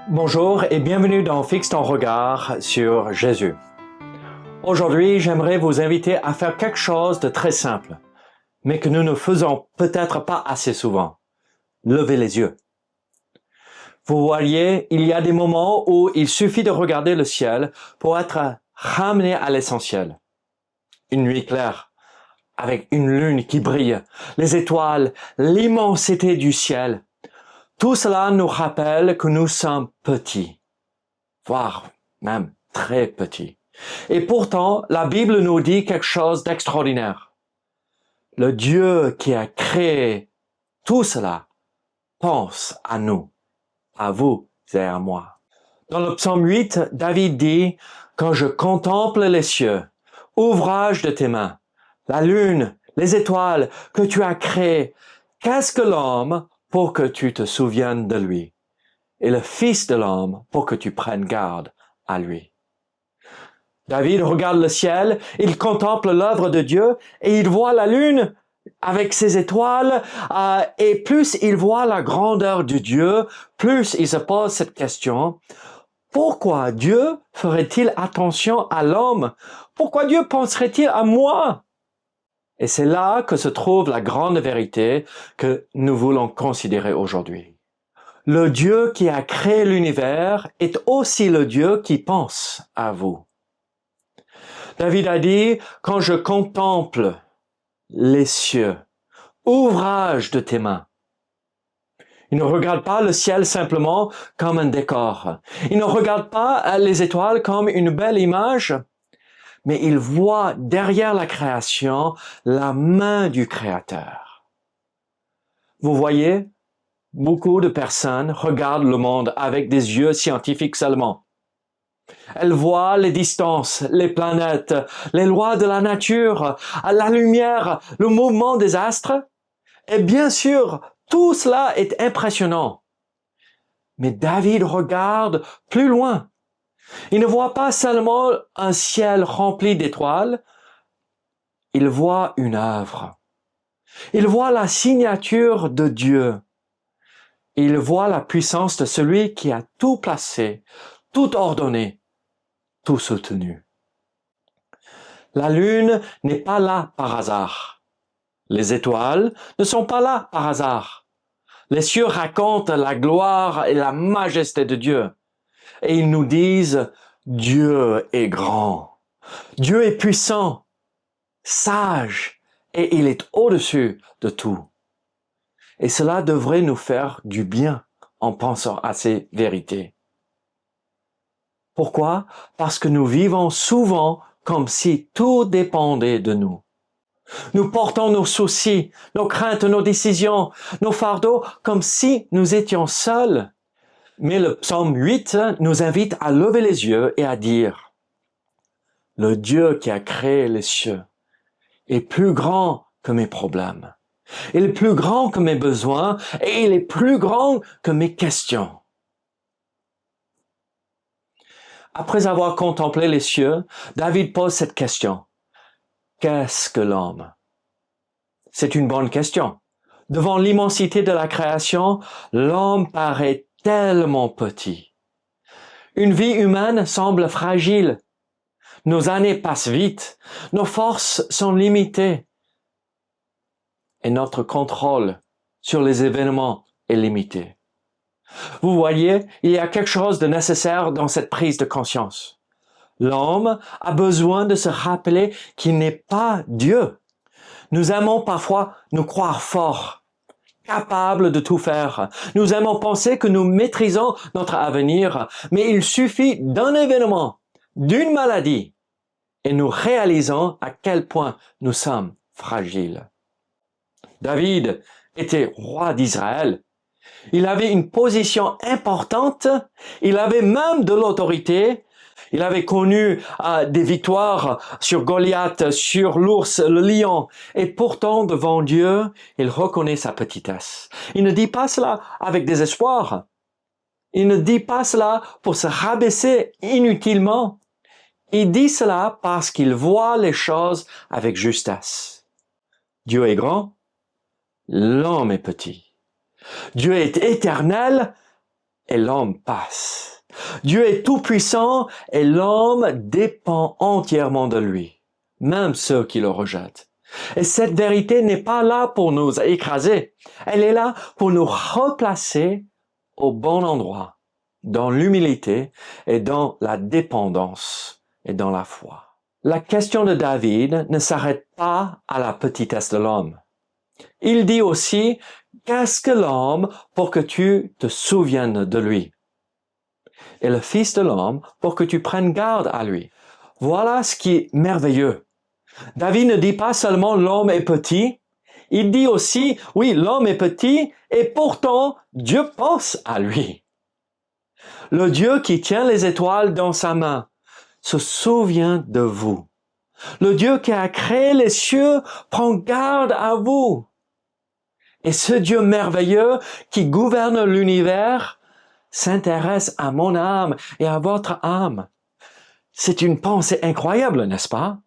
Bonjour et bienvenue dans Fixe ton regard sur Jésus. Aujourd'hui, j'aimerais vous inviter à faire quelque chose de très simple, mais que nous ne faisons peut-être pas assez souvent. Lever les yeux. Vous voyez, il y a des moments où il suffit de regarder le ciel pour être ramené à l'essentiel. Une nuit claire, avec une lune qui brille, les étoiles, l'immensité du ciel. Tout cela nous rappelle que nous sommes petits, voire même très petits. Et pourtant, la Bible nous dit quelque chose d'extraordinaire. Le Dieu qui a créé tout cela pense à nous, à vous et à moi. Dans le psaume 8, David dit « Quand je contemple les cieux, ouvrage de tes mains, la lune, les étoiles que tu as créées, qu'est-ce que l'homme pour que tu te souviennes de lui, et le Fils de l'homme pour que tu prennes garde à lui. » David regarde le ciel, il contemple l'œuvre de Dieu et il voit la lune avec ses étoiles et plus il voit la grandeur de Dieu, plus il se pose cette question, pourquoi Dieu ferait-il attention à l'homme? Pourquoi Dieu penserait-il à moi? Et c'est là que se trouve la grande vérité que nous voulons considérer aujourd'hui. Le Dieu qui a créé l'univers est aussi le Dieu qui pense à vous. David a dit, quand je contemple les cieux, ouvrage de tes mains. Il ne regarde pas le ciel simplement comme un décor. Il ne regarde pas les étoiles comme une belle image, mais il voit derrière la création la main du Créateur. Vous voyez, beaucoup de personnes regardent le monde avec des yeux scientifiques seulement. Elle voit les distances, les planètes, les lois de la nature, la lumière, le mouvement des astres. Et bien sûr, tout cela est impressionnant. Mais David regarde plus loin. Il ne voit pas seulement un ciel rempli d'étoiles, il voit une œuvre. Il voit la signature de Dieu. Il voit la puissance de celui qui a tout placé, tout ordonné, tout soutenu. La lune n'est pas là par hasard. Les étoiles ne sont pas là par hasard. Les cieux racontent la gloire et la majesté de Dieu. Et ils nous disent, Dieu est grand. Dieu est puissant, sage, et il est au-dessus de tout. Et cela devrait nous faire du bien en pensant à ces vérités. Pourquoi? Parce que nous vivons souvent comme si tout dépendait de nous. Nous portons nos soucis, nos craintes, nos décisions, nos fardeaux comme si nous étions seuls. Mais le psaume 8 nous invite à lever les yeux et à dire « Le Dieu qui a créé les cieux est plus grand que mes problèmes. Il est plus grand que mes besoins et il est plus grand que mes questions. » Après avoir contemplé les cieux, David pose cette question. Qu'est-ce que l'homme? C'est une bonne question. Devant l'immensité de la création, l'homme paraît tellement petit. Une vie humaine semble fragile. Nos années passent vite. Nos forces sont limitées. Et notre contrôle sur les événements est limité. Vous voyez, il y a quelque chose de nécessaire dans cette prise de conscience. L'homme a besoin de se rappeler qu'il n'est pas Dieu. Nous aimons parfois nous croire forts, capables de tout faire. Nous aimons penser que nous maîtrisons notre avenir, mais il suffit d'un événement, d'une maladie, et nous réalisons à quel point nous sommes fragiles. David était roi d'Israël. Il avait une position importante, il avait même de l'autorité, il avait connu des victoires sur Goliath, sur l'ours, le lion, et pourtant devant Dieu, il reconnaît sa petitesse. Il ne dit pas cela avec désespoir, il ne dit pas cela pour se rabaisser inutilement, il dit cela parce qu'il voit les choses avec justesse. Dieu est grand, l'homme est petit. Dieu est éternel, et l'homme passe. Dieu est tout-puissant et l'homme dépend entièrement de lui, même ceux qui le rejettent. Et cette vérité n'est pas là pour nous écraser, elle est là pour nous replacer au bon endroit, dans l'humilité et dans la dépendance et dans la foi. La question de David ne s'arrête pas à la petitesse de l'homme. Il dit aussi, qu'est-ce que l'homme pour que tu te souviennes de lui? Et le Fils de l'homme pour que tu prennes garde à lui. Voilà ce qui est merveilleux. David ne dit pas seulement l'homme est petit, il dit aussi, oui, l'homme est petit et pourtant Dieu pense à lui. Le Dieu qui tient les étoiles dans sa main se souvient de vous. Le Dieu qui a créé les cieux prend garde à vous. Et ce Dieu merveilleux qui gouverne l'univers s'intéresse à mon âme et à votre âme. C'est une pensée incroyable, n'est-ce pas?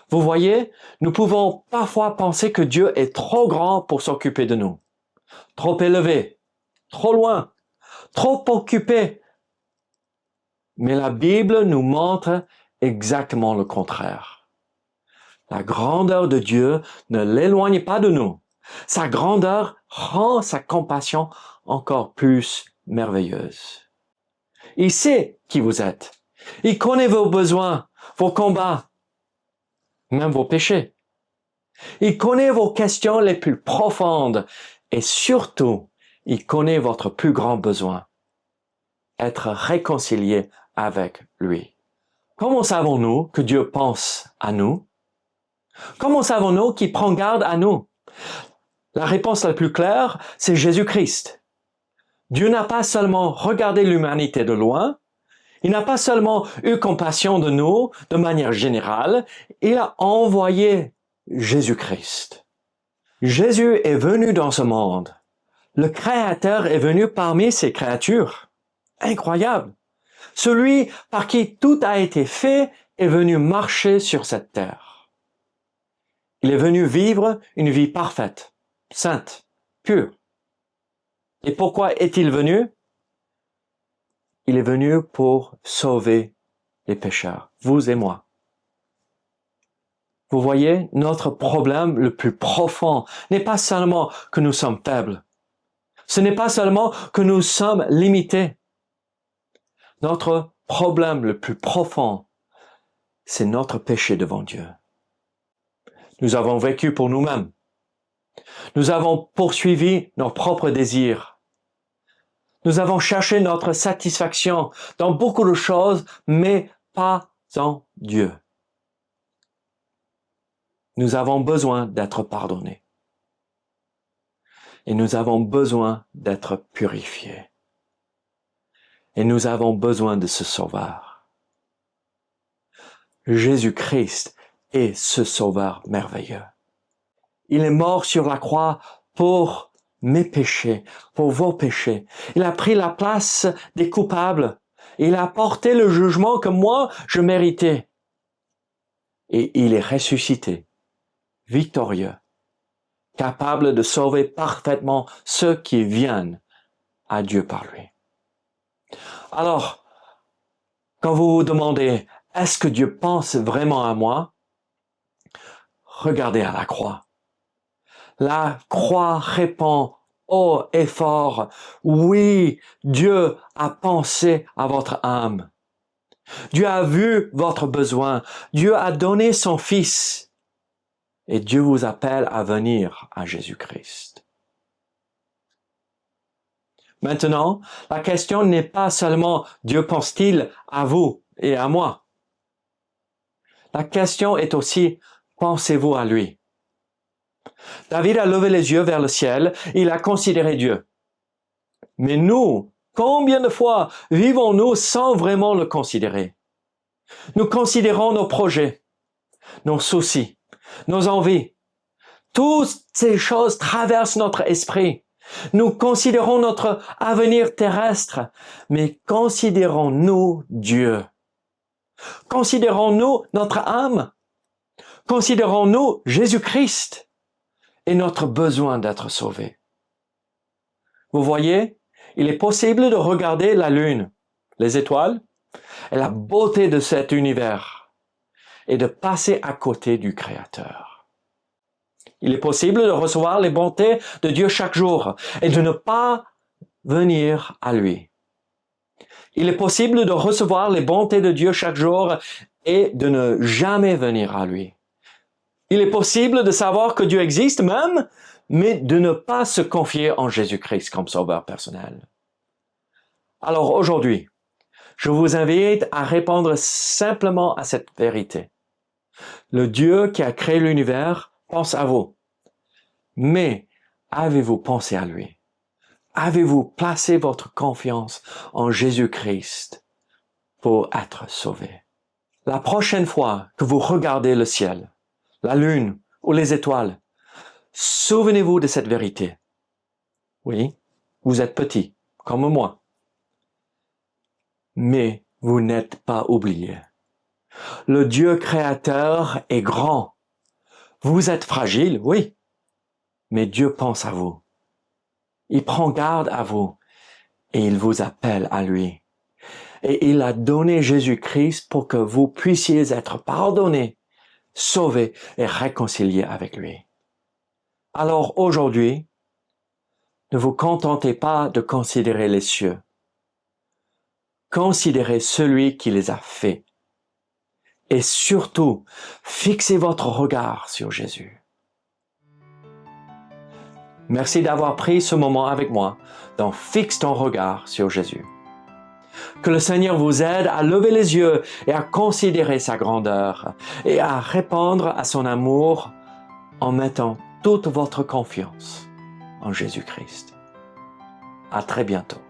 Vous voyez, nous pouvons parfois penser que Dieu est trop grand pour s'occuper de nous, trop élevé, trop loin, trop occupé. Mais la Bible nous montre exactement le contraire. La grandeur de Dieu ne l'éloigne pas de nous. Sa grandeur rend sa compassion encore plus merveilleuse. Il sait qui vous êtes. Il connaît vos besoins, vos combats, même vos péchés. Il connaît vos questions les plus profondes et surtout, il connaît votre plus grand besoin, être réconcilié avec lui. Comment savons-nous que Dieu pense à nous? Comment savons-nous qu'il prend garde à nous? La réponse la plus claire, c'est Jésus-Christ. Dieu n'a pas seulement regardé l'humanité de loin, il n'a pas seulement eu compassion de nous de manière générale, il a envoyé Jésus-Christ. Jésus est venu dans ce monde. Le Créateur est venu parmi ses créatures. Incroyable! Celui par qui tout a été fait est venu marcher sur cette terre. Il est venu vivre une vie parfaite, sainte, pure. Et pourquoi est-il venu? Il est venu pour sauver les pécheurs, vous et moi. Vous voyez, notre problème le plus profond n'est pas seulement que nous sommes faibles. Ce n'est pas seulement que nous sommes limités. Notre problème le plus profond, c'est notre péché devant Dieu. Nous avons vécu pour nous-mêmes. Nous avons poursuivi nos propres désirs. Nous avons cherché notre satisfaction dans beaucoup de choses, mais pas en Dieu. Nous avons besoin d'être pardonnés. Et nous avons besoin d'être purifiés. Et nous avons besoin de ce Sauveur. Jésus-Christ est ce Sauveur merveilleux. Il est mort sur la croix pour mes péchés, pour vos péchés. Il a pris la place des coupables. Il a porté le jugement que moi, je méritais. Et il est ressuscité, victorieux, capable de sauver parfaitement ceux qui viennent à Dieu par lui. Alors, quand vous vous demandez, est-ce que Dieu pense vraiment à moi? Regardez à la croix. La croix répond haut et fort, oui, Dieu a pensé à votre âme. Dieu a vu votre besoin. Dieu a donné son Fils. Et Dieu vous appelle à venir à Jésus-Christ. Maintenant, la question n'est pas seulement Dieu pense-t-il à vous et à moi. La question est aussi, pensez-vous à lui? David a levé les yeux vers le ciel, il a considéré Dieu. Mais nous, combien de fois vivons-nous sans vraiment le considérer? Nous considérons nos projets, nos soucis, nos envies. Toutes ces choses traversent notre esprit. Nous considérons notre avenir terrestre, mais considérons-nous Dieu? Considérons-nous notre âme? Considérons-nous Jésus-Christ et notre besoin d'être sauvés? Vous voyez, Il est possible de regarder la lune, les étoiles et la beauté de cet univers et de passer à côté du Créateur. Il est possible de recevoir les bontés de Dieu chaque jour et de ne pas venir à lui. Il est possible de recevoir les bontés de Dieu chaque jour et de ne jamais venir à lui. Il est possible de savoir que Dieu existe même, mais de ne pas se confier en Jésus-Christ comme sauveur personnel. Alors aujourd'hui, je vous invite à répondre simplement à cette vérité. Le Dieu qui a créé l'univers pense à vous. Mais avez-vous pensé à lui? Avez-vous placé votre confiance en Jésus-Christ pour être sauvé? La prochaine fois que vous regardez le ciel, la lune ou les étoiles, souvenez-vous de cette vérité. Oui, vous êtes petit, comme moi. Mais vous n'êtes pas oublié. Le Dieu créateur est grand. Vous êtes fragile, oui, mais Dieu pense à vous. Il prend garde à vous et il vous appelle à lui. Et il a donné Jésus-Christ pour que vous puissiez être pardonnés, sauvés et réconciliés avec lui. Alors aujourd'hui, ne vous contentez pas de considérer les cieux. Considérez celui qui les a faits. Et surtout, fixez votre regard sur Jésus. Merci d'avoir pris ce moment avec moi dans Fixe ton regard sur Jésus. Que le Seigneur vous aide à lever les yeux et à considérer sa grandeur et à répondre à son amour en mettant toute votre confiance en Jésus-Christ. À très bientôt.